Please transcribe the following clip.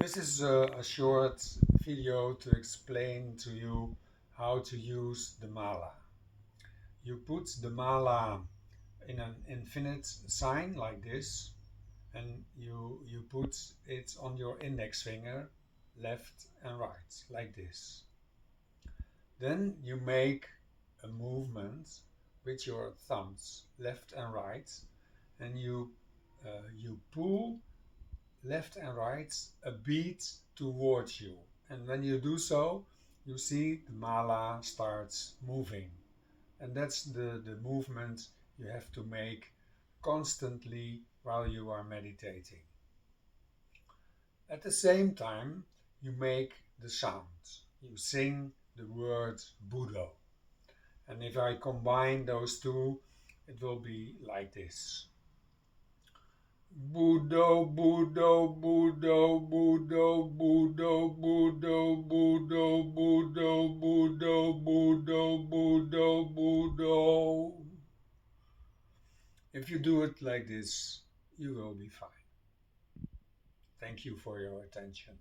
This is a short video to explain to you how to use the mala. You put the mala in an infinite sign like this, and you put it on your index finger, left and right, like this. Then you make a movement with your thumbs, left and right, and you pull left and right a beat towards you. And when you do so, you see the mala starts moving. And that's the movement you have to make constantly while you are meditating. At the same time, you make the sound. You sing the word Buddho. And if I combine those two, it will be like this. Buddho, Buddho, Buddho, Buddho, Buddho, Buddho, Buddho, Buddho, Buddho, Buddho, Buddho, Buddho. If you do it like this, you will be fine. Thank you for your attention.